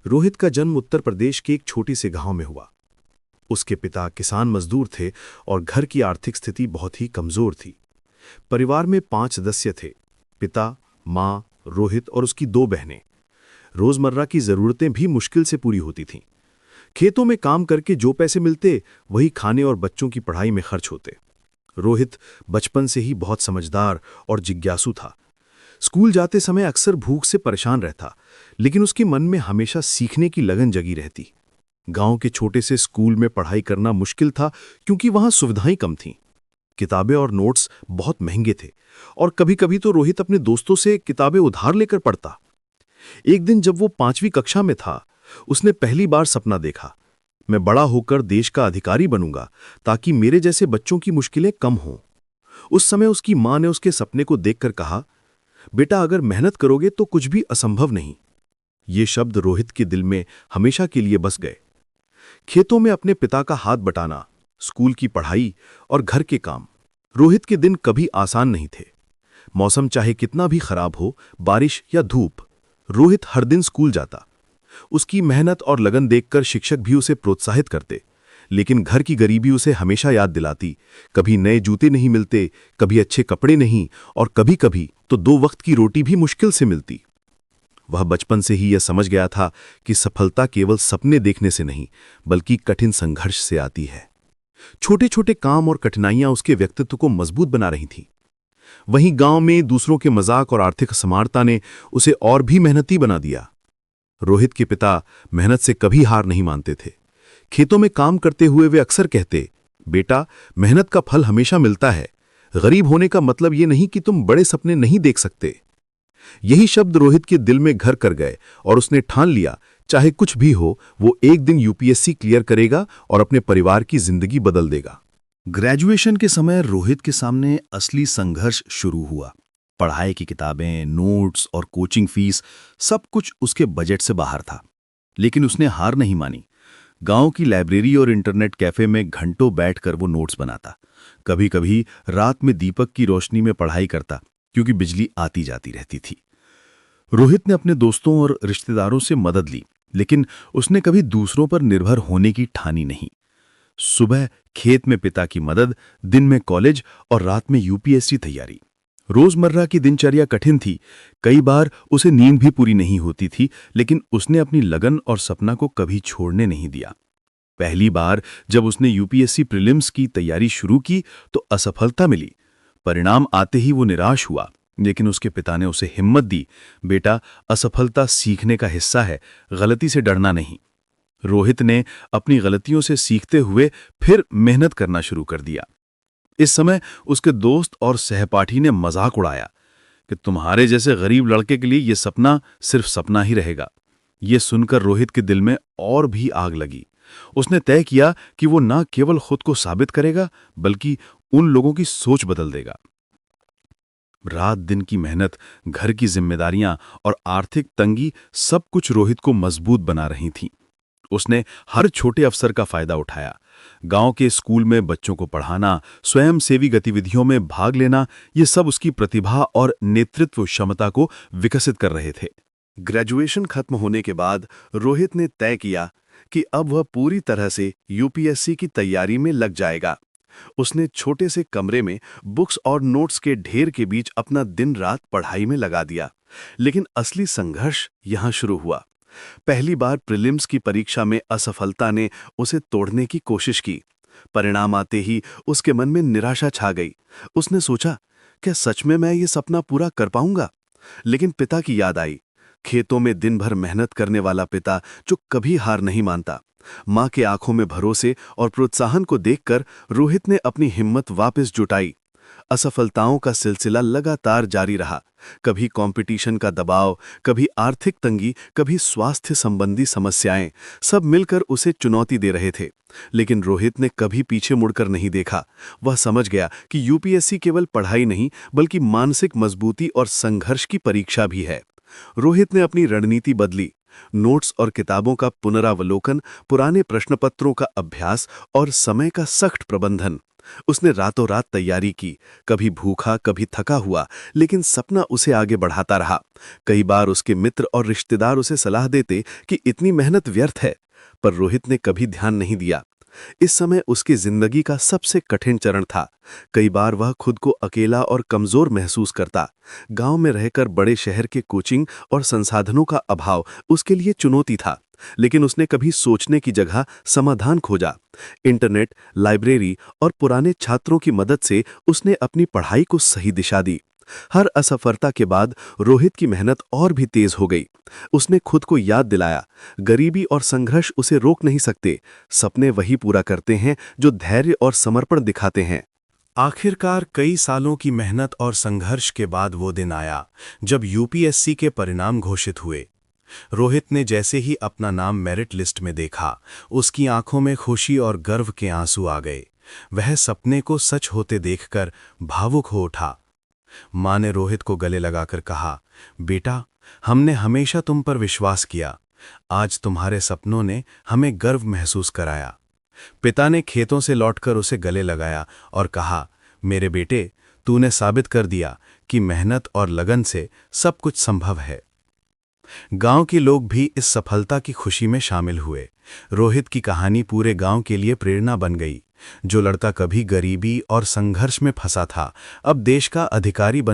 रोहित का जन्म उत्तर प्रदेश के एक छोटी से गांव में हुआ। उसके पिता किसान मजदूर थे और घर की आर्थिक स्थिति बहुत ही कमजोर थी। परिवार में 5 सदस्य थे: पिता, माँ, रोहित और उसकी 2 बहनें। रोजमर्रा की जरूरतें भी मुश्किल से पूरी होती थीं। खेतों में काम करके जो पैसे मिलते वही खाने और बच्चों की पढ़ाई में खर्च होते। रोहित बचपन से ही बहुत समझदार और जिज्ञासु था। स्कूल जाते समय अक्सर भूख से परेशान रहता, लेकिन उसके मन में हमेशा सीखने की लगन जगी रहती। गांव के छोटे से स्कूल में पढ़ाई करना मुश्किल था क्योंकि वहां सुविधाएं कम थीं। किताबें और नोट्स बहुत महंगे थे और कभी-कभी तो रोहित अपने दोस्तों से किताबें उधार लेकर पढ़ता। एक दिन जब वो 5वीं कक्षा में था, उसने पहली बार सपना देखा, मैं बड़ा होकर देश का अधिकारी बनूंगा ताकि मेरे जैसे बच्चों की मुश्किलें कम हों। उस समय उसकी मां ने उसके सपने को देखकर कहा, बेटा, अगर मेहनत करोगे तो कुछ भी असंभव नहीं। ये शब्द रोहित के दिल में हमेशा के लिए बस गए। खेतों में अपने पिता का हाथ बटाना, स्कूल की पढ़ाई और घर के काम, रोहित के दिन कभी आसान नहीं थे। मौसम चाहे कितना भी खराब हो, बारिश या धूप, रोहित हर दिन स्कूल जाता। उसकी मेहनत और लगन देखकर शिक्षक भी उसे प्रोत्साहित करते, लेकिन घर की गरीबी उसे हमेशा याद दिलाती। कभी नए जूते नहीं मिलते, कभी अच्छे कपड़े नहीं और कभी-कभी तो 2 वक्त की रोटी भी मुश्किल से मिलती। वह बचपन से ही यह समझ गया था कि सफलता केवल सपने देखने से नहीं, बल्कि कठिन संघर्ष से आती है। छोटे-छोटे काम और कठिनाइयां उसके व्यक्तित्व को मजबूत बना रही थीं। वहीं गांव में दूसरों के मजाक और आर्थिक असमानता ने उसे और भी मेहनती बना दिया। रोहित के पिता मेहनत से कभी हार नहीं मानते थे। खेतों में काम करते हुए वे अक्सर कहते, बेटा, मेहनत का फल हमेशा मिलता है। गरीब होने का मतलब ये नहीं कि तुम बड़े सपने नहीं देख सकते। यही शब्द रोहित के दिल में घर कर गए और उसने ठान लिया, चाहे कुछ भी हो, वो एक दिन यूपीएससी क्लियर करेगा और अपने परिवार की जिंदगी बदल देगा। ग्रेजुएशन के समय रोहित के सामने असली संघर्ष शुरू हुआ। पढ़ाई की किताबें, नोट्स और कोचिंग फीस, सब कुछ उसके बजट से बाहर था। लेकिन उसने हार नहीं मानी। गांव की लाइब्रेरी और इंटरनेट कैफे में घंटों बैठकर वो नोट्स बनाता। कभी-कभी रात में दीपक की रोशनी में पढ़ाई करता, क्योंकि बिजली आती जाती रहती थी। रोहित ने अपने दोस्तों और रिश्तेदारों से मदद ली, लेकिन उसने कभी दूसरों पर निर्भर होने की ठानी नहीं। सुबह खेत में पिता की मदद, दिन में कॉलेज और रात में यूपीएससी तैयारी। रोजमर्रा की दिनचर्या कठिन थी। कई बार उसे नींद भी पूरी नहीं होती थी, लेकिन उसने अपनी लगन और सपना को कभी छोड़ने नहीं दिया। पहली बार जब उसने यूपीएससी प्रीलिम्स की तैयारी शुरू की तो असफलता मिली। परिणाम आते ही वो निराश हुआ, लेकिन उसके पिता ने उसे हिम्मत दी, बेटा, असफलता सीखने का हिस्सा है, गलती से डरना नहीं। रोहित ने अपनी गलतियों से सीखते हुए फिर मेहनत करना शुरू कर दिया। इस समय उसके दोस्त और सहपाठी ने मजाक उड़ाया कि तुम्हारे जैसे गरीब लड़के के लिए यह सपना सिर्फ सपना ही रहेगा। ये सुनकर रोहित के दिल में और भी आग लगी। उसने तय किया कि वो न केवल खुद को साबित करेगा, बल्कि उन लोगों की सोच बदल देगा। रात दिन की मेहनत, घर की जिम्मेदारियां और आर्थिक तंगी, सब कुछ रोहित को मजबूत बना रही थीं। उसने हर छोटे अवसर का फायदा उठाया। गांव के स्कूल में बच्चों को पढ़ाना, स्वयंसेवी गतिविधियों में भाग लेना, ये सब उसकी प्रतिभा और नेतृत्व क्षमता को विकसित कर रहे थे। ग्रेजुएशन खत्म होने के बाद रोहित ने तय किया कि अब वह पूरी तरह से यूपीएससी की तैयारी में लग जाएगा। उसने छोटे से कमरे में बुक्स और नोट्स के ढेर के बीच अपना दिन रात पढ़ाई में लगा दिया। लेकिन असली संघर्ष यहां शुरू हुआ। पहली बार प्रीलिम्स की परीक्षा में असफलता ने उसे तोड़ने की कोशिश की। परिणाम आते ही उसके मन में निराशा छा गई। उसने सोचा, क्या सच में मैं ये सपना पूरा कर पाऊंगा? लेकिन पिता की याद आई। खेतों में दिन भर मेहनत करने वाला पिता जो कभी हार नहीं मानता। मां के आंखों में भरोसे और प्रोत्साहन को देखकर रोहित ने अपनी हिम्मत वापस जुटाई। असफलताओं का सिलसिला लगातार जारी रहा। कभी कंपटीशन का दबाव, कभी आर्थिक तंगी, कभी स्वास्थ्य संबंधी समस्याएं, सब मिलकर उसे चुनौती दे रहे थे। लेकिन रोहित ने कभी पीछे मुड़कर नहीं देखा। वह समझ गया कि यूपीएससी केवल पढ़ाई नहीं, बल्कि मानसिक मजबूती और संघर्ष की परीक्षा भी है। रोहित ने अपनी रणनीति बदली। नोट्स और किताबों का पुनरावलोकन, पुराने प्रश्नपत्रों का अभ्यास और समय का सख्त प्रबंधन। उसने रातों रात तैयारी की, कभी भूखा कभी थका हुआ, लेकिन सपना उसे आगे बढ़ाता रहा। कई बार उसके मित्र और रिश्तेदार उसे सलाह देते कि इतनी मेहनत व्यर्थ है, पर रोहित ने कभी ध्यान नहीं दिया। इस समय उसकी जिंदगी का सबसे कठिन चरण था। कई बार वह खुद को अकेला और कमजोर महसूस करता। गांव में रहकर बड़े शहर के कोचिंग और संसाधनों का अभाव उसके लिए चुनौती था, लेकिन उसने कभी सोचने की जगह समाधान खोजा। इंटरनेट, लाइब्रेरी और पुराने छात्रों की मदद से उसने अपनी पढ़ाई को सही दिशा दी। हर असफलता के बाद रोहित की मेहनत और भी तेज हो गई। उसने खुद को याद दिलाया, गरीबी और संघर्ष उसे रोक नहीं सकते, सपने वही पूरा करते हैं जो धैर्य और समर्पण दिखाते हैं। आखिरकार कई सालों की मेहनत और संघर्ष के बाद वो दिन आया जब यूपीएससी के परिणाम घोषित हुए। रोहित ने जैसे ही अपना नाम मेरिट लिस्ट में देखा, उसकी आंखों में खुशी और गर्व के आंसू आ गए। वह सपने को सच होते देखकर भावुक हो उठा। मां ने रोहित को गले लगाकर कहा, बेटा, हमने हमेशा तुम पर विश्वास किया। आज तुम्हारे सपनों ने हमें गर्व महसूस कराया। पिता ने खेतों से लौटकर उसे गले लगाया और कहा, मेरे बेटे, तूने साबित कर दिया कि मेहनत और लगन से सब कुछ संभव है। गांव के लोग भी इस सफलता की खुशी में शामिल हुए। रोहित की कहानी पूरे गांव के लिए प्रेरणा बन गई। जो लड़का कभी गरीबी और संघर्ष में फंसा था, अब देश का अधिकारी बन